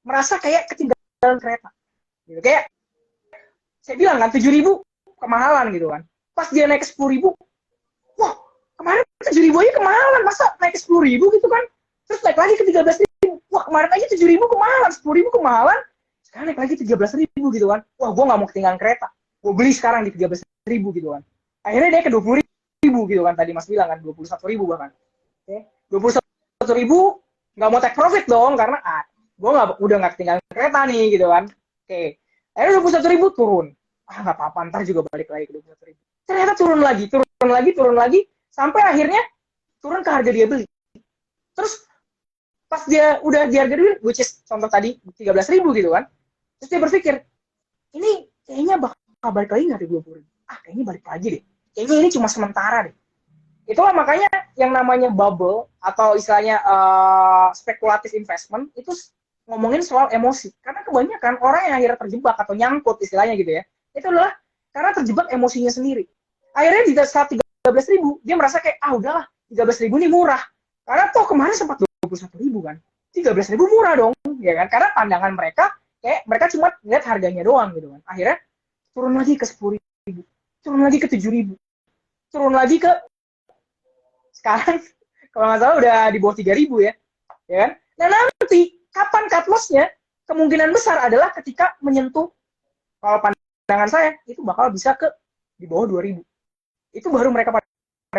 merasa kayak ketinggalan kereta. Gitu. Kayak saya bilang kan 7.000 kemahalan gitu kan. Pas dia naik ke 10.000, wah kemarin 7.000 aja kemahalan, masa naik ke 10.000 gitu kan. Terus naik lagi ke 13.000, wah kemarin aja 7.000 kemahalan, 10.000 kemahalan, sekarang naik lagi 13.000 gitu kan. Wah gue nggak mau ketinggalan kereta, gue beli sekarang di 13.000 gitu kan. Akhirnya dia ke 20.000 gitu kan, tadi Mas bilang kan 21.000 bahkan. Oke, 21.000 nggak mau take profit dong karena gue udah nggak ketinggalan kereta nih gitu kan. Oke, akhirnya 21.000 turun. Nggak apa-apa, ntar juga balik lagi ke 21.000. Ternyata turun lagi, sampai akhirnya turun ke harga dia beli. Terus pas dia udah di harga dia beli, which is contoh tadi 13.000 gitu kan. Terus dia berpikir, ini kayaknya bakal balik lagi nggak di 20.000? Kayaknya balik lagi deh. Kayaknya ini cuma sementara deh. Itulah makanya yang namanya bubble atau istilahnya spekulatif investment itu ngomongin soal emosi. Karena kebanyakan orang yang akhirnya terjebak atau nyangkut istilahnya gitu ya, itu adalah karena terjebak emosinya sendiri. Akhirnya di saat 13.000, dia merasa kayak, udahlah, 13.000 ini murah. Karena toh kemarin sempat 21.000 kan. 13.000 murah dong, ya kan? Karena pandangan mereka, kayak mereka cuma lihat harganya doang gitu kan. Akhirnya turun lagi ke 10.000, turun lagi ke 7.000, turun lagi ke sekarang kalau nggak salah udah di bawah 3.000 ya kan? Nah nanti kapan cut loss-nya? Kemungkinan besar adalah ketika menyentuh, kalau pandangan saya itu bakal bisa ke di bawah 2.000. Itu baru mereka pada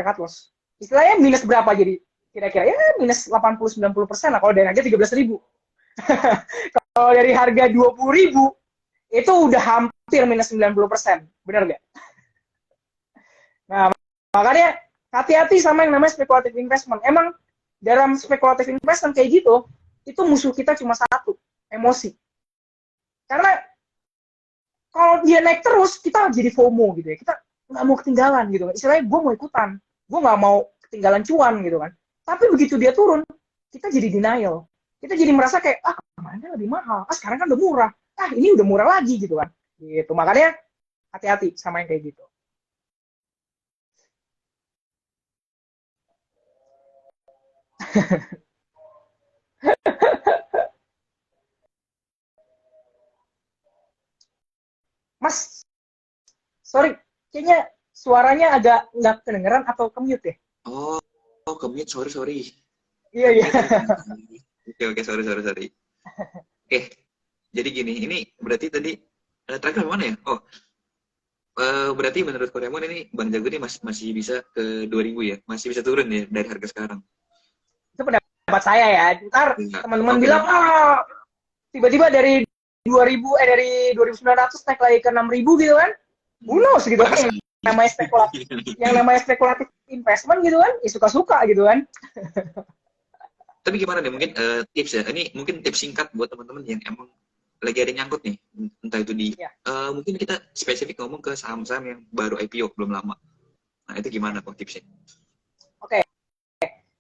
cut loss. Istilahnya minus berapa jadi? Kira-kira ya minus 80-90% lah kalau dari harga 13.000. Kalau dari harga 20.000 itu udah hampir minus 90%. Benar nggak? Nah, makanya hati-hati sama yang namanya speculative investment. Emang dalam speculative investment kayak gitu, itu musuh kita cuma satu, emosi. Karena kalau dia naik terus, kita jadi FOMO gitu ya. Kita nggak mau ketinggalan gitu kan. Istilahnya gue mau ikutan, gue nggak mau ketinggalan cuan gitu kan. Tapi begitu dia turun, kita jadi denial. Kita jadi merasa kayak, kemarin lebih mahal, sekarang kan udah murah, ini udah murah lagi gitu kan. Gitu. Makanya hati-hati sama yang kayak gitu. Mas, sorry, kayaknya suaranya agak nggak kedengeran atau ke-mute ya? Ke-mute, sorry. Iya. Oke, sorry. Oke, jadi gini, ini berarti tadi terakhir mana ya? Berarti menurut Koremon ini Bang Jago ini masih bisa ke 2.000 ya? Masih bisa turun ya dari harga sekarang? Itu pendapat saya ya. Ntar teman-teman bilang, tiba-tiba dari 2.900 naik lagi ke 6.000 gitu kan? Who knows gitu kan? Yang namanya spekulatif investment gitu kan? Suka-suka gitu kan? Tapi gimana nih? Mungkin tips ya. Ini mungkin tips singkat buat teman-teman yang emang lagi ada nyangkut nih, entah itu di mungkin kita spesifik ngomong ke saham-saham yang baru IPO belum lama. Nah itu gimana kok tipsnya? Oke.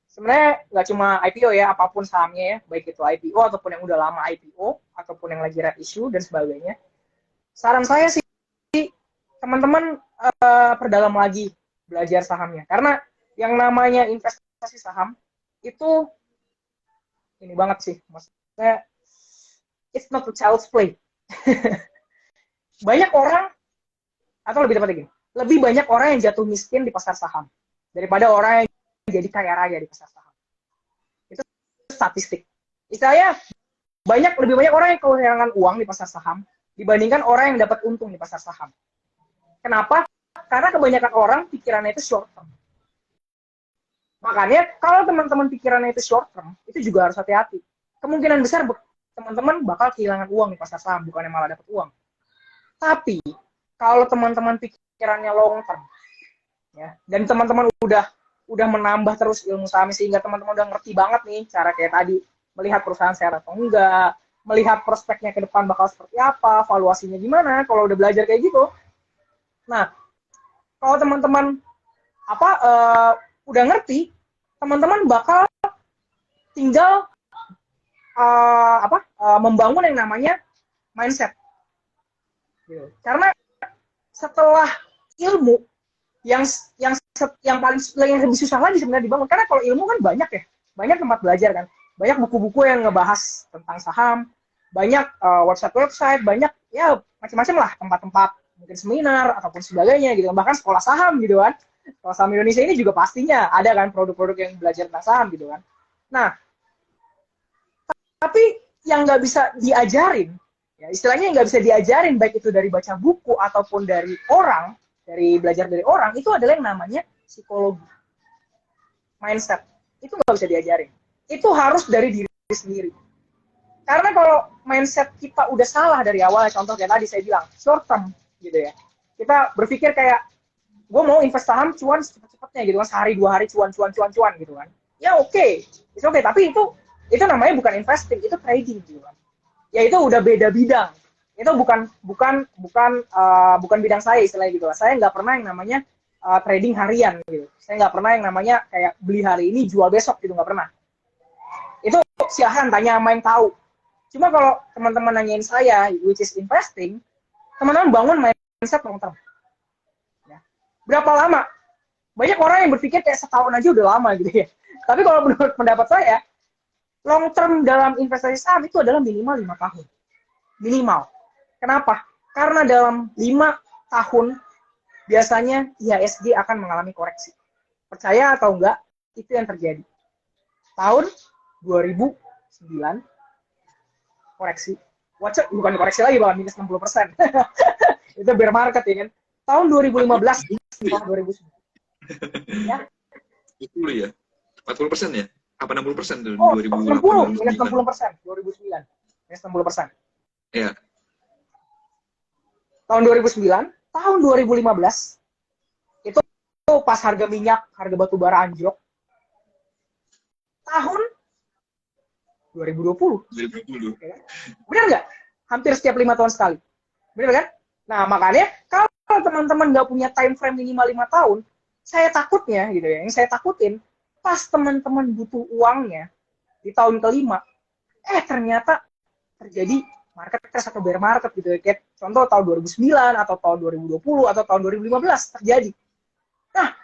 Sebenarnya nggak cuma IPO ya, apapun sahamnya ya, baik itu IPO ataupun yang udah lama IPO ataupun yang lagi red issue dan sebagainya. Saran saya sih teman-teman perdalam lagi belajar sahamnya, karena yang namanya investasi saham itu ini banget sih, maksudnya it's not a child's play. Banyak orang, atau lebih tepatnya gini, lebih banyak orang yang jatuh miskin di pasar saham daripada orang yang jadi kaya raya di pasar saham. Itu statistik. Istilahnya lebih banyak orang yang kehilangan uang di pasar saham dibandingkan orang yang dapat untung di pasar saham. Kenapa? Karena kebanyakan orang pikirannya itu short term. Makanya kalau teman-teman pikirannya itu short term, itu juga harus hati-hati. Kemungkinan besar teman-teman bakal kehilangan uang di pasar saham, bukannya malah dapat uang. Tapi kalau teman-teman pikirannya long term, ya, dan teman-teman udah menambah terus ilmu saham sehingga teman-teman udah ngerti banget nih cara kayak tadi melihat perusahaan sehat atau enggak, melihat prospeknya ke depan bakal seperti apa, valuasinya gimana. Kalau udah belajar kayak gitu, nah kalau teman-teman udah ngerti, teman-teman bakal tinggal membangun yang namanya mindset. Gitu. Karena setelah ilmu yang paling yang lebih susah lagi sebenarnya dibangun, karena kalau ilmu kan banyak ya, banyak tempat belajar kan, banyak buku-buku yang ngebahas tentang saham, banyak website-website, banyak ya macam-macam lah tempat-tempat, mungkin seminar ataupun sebagainya gitu, bahkan sekolah saham gitu kan. Sekolah saham Indonesia ini juga pastinya ada kan produk-produk yang belajar tentang saham gitu kan. Nah, tapi yang nggak bisa diajarin, ya istilahnya yang nggak bisa diajarin baik itu dari baca buku ataupun dari orang, dari belajar dari orang, itu adalah yang namanya psikologi, mindset. Itu nggak bisa diajarin. Itu harus dari diri sendiri. Karena kalau mindset kita udah salah dari awal, contoh kayak tadi saya bilang, short term gitu ya. Kita berpikir kayak, gue mau invest saham cuan cepet-cepetnya gitu kan, sehari 2 hari cuan gitu kan. Ya oke, okay. Tapi itu namanya bukan investing, itu trading gitu kan. Ya itu udah beda bidang. Itu bukan bidang saya istilahnya gitu. Saya nggak pernah yang namanya trading harian gitu. Saya nggak pernah yang namanya kayak beli hari ini jual besok gitu, nggak pernah. Itu silahkan tanya sama yang tahu. Cuma kalau teman-teman nanyain saya, which is investing, teman-teman bangun mindset long term. Ya. Berapa lama? Banyak orang yang berpikir kayak setahun aja udah lama gitu ya. Tapi kalau menurut pendapat saya, long term dalam investasi saham itu adalah minimal 5 tahun. Minimal. Kenapa? Karena dalam 5 tahun biasanya IHSG akan mengalami koreksi. Percaya atau enggak, itu yang terjadi. Tahun 2009 koreksi. Bukan koreksi lagi, bahkan minus 60%. Itu bear market ya kan. Tahun 2015 2009. Ya. 40 ya? 40% ya? Apa 60% tuh? Oh, 2008, 60, minus 60%, 2009. Minus 60%. Iya. Tahun 2009, tahun 2015, itu pas harga minyak, harga batu bara anjlok. Tahun 2020. 2020. Benar nggak? Hampir setiap 5 tahun sekali. Benar kan? Nah, makanya kalau teman-teman nggak punya time frame minimal 5 tahun, saya takutnya gitu ya, yang saya takutin, pas teman-teman butuh uangnya di tahun kelima, ternyata terjadi market crash atau bear market gitu ya. Kayak contoh tahun 2009 atau tahun 2020 atau tahun 2015 terjadi. Nah,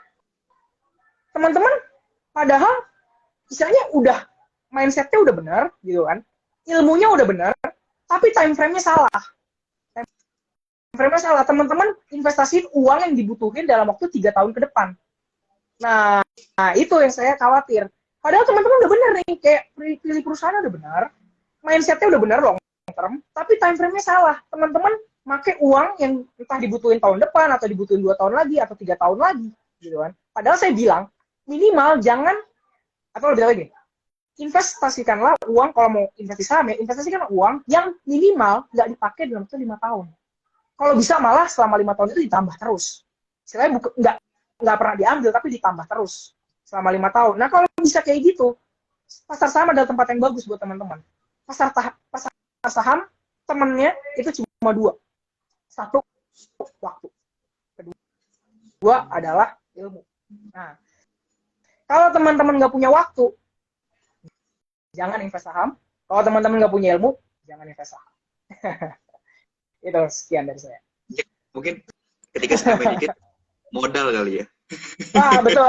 teman-teman padahal misalnya udah mindsetnya udah benar gitu kan, ilmunya udah benar, tapi time frame-nya salah. Time frame-nya salah. Teman-teman investasiin uang yang dibutuhin dalam waktu 3 tahun ke depan. Nah, itu yang saya khawatir. Padahal teman-teman udah benar nih, kayak pilih perusahaan udah benar, mindsetnya udah benar long term, tapi time frame-nya salah. Teman-teman pakai uang yang entah dibutuhin tahun depan atau dibutuhin 2 tahun lagi atau 3 tahun lagi gitu kan. Padahal saya bilang minimal jangan, atau lebih lagi, investasikanlah uang, kalau mau investasi saham ya, investasikan uang yang minimal nggak dipakai dalam waktu 5 tahun. Kalau bisa malah selama 5 tahun itu ditambah terus. Istilahnya nggak pernah diambil, tapi ditambah terus selama 5 tahun. Nah, kalau bisa kayak gitu, pasar saham adalah tempat yang bagus buat teman-teman. Pasar saham, temennya itu cuma 2. 1, waktu. Kedua adalah ilmu. Nah, kalau teman-teman nggak punya waktu, jangan invest saham. Kalau teman-teman nggak punya ilmu, jangan invest saham. Itu sekian dari saya. Ya, mungkin ketika saya dikit modal kali ya. Betul.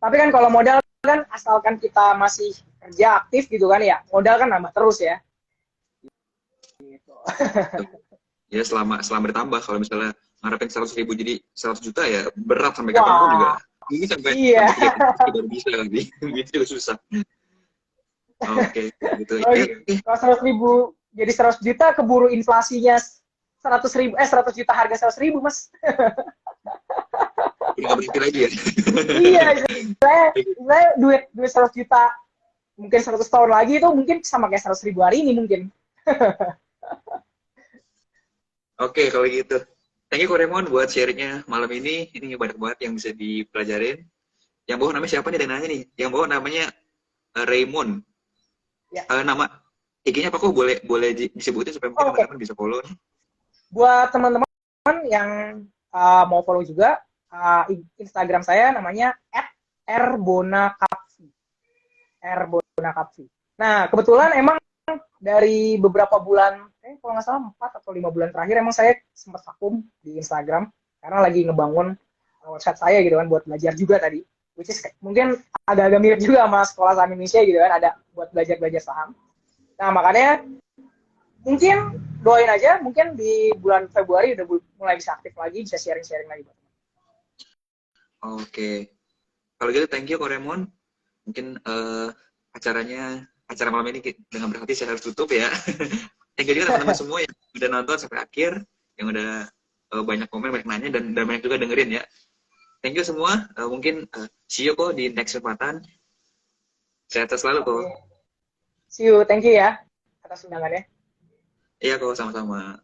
Tapi kan kalau modal kan asalkan kita masih kerja aktif gitu kan ya, modal kan nambah terus ya. Gitu. Ya selama bertambah, kalau misalnya ngarepin 100.000 jadi 100 juta ya berat sampai kapan pun juga. Ini sampai baru bisa kali. Itu juga susah. Oke, gitu. Kalau 100.000 jadi 100 juta keburu inflasinya 100 juta harga 100.000, Mas. Nggak berhenti lagi ya. Iya, saya duit 100 juta mungkin 100 tahun lagi itu mungkin sama kayak 100.000 hari ini mungkin. Oke, kalau gitu. Thank you Koremon buat sharingnya malam ini. Ini banyak banget yang bisa dipelajarin. Yang bawah namanya siapa nih? Ada yang nanya nih. Yang bawah namanya Raymond. Ya. Nama IG-nya apa kok? Boleh disebutin supaya mungkin teman-teman bisa follow nih. Buat teman-teman yang mau follow juga, Instagram saya namanya @rbonakapsi. Nah, kebetulan emang dari beberapa bulan, kalau nggak salah 4 atau 5 bulan terakhir, emang saya sempat vakum di Instagram karena lagi ngebangun website saya gitu kan, buat belajar juga tadi. which is mungkin agak-agak mirip juga sama sekolah saham Indonesia gitu kan, ada buat belajar-belajar saham. Nah makanya mungkin doain aja, mungkin di bulan Februari udah mulai bisa aktif lagi, bisa sharing-sharing lagi. Oke. Kalau gitu thank you Ko Raymond. Mungkin acara malam ini dengan berhati saya harus tutup ya. Thank you juga teman-teman semua yang udah nonton sampai akhir, yang udah banyak komen, banyak nanya, dan banyak juga dengerin ya. Thank you semua. Mungkin see you kok di next kesempatan. Sehat selalu kok. See you, thank you ya atas undangannya. Iya kok, sama-sama.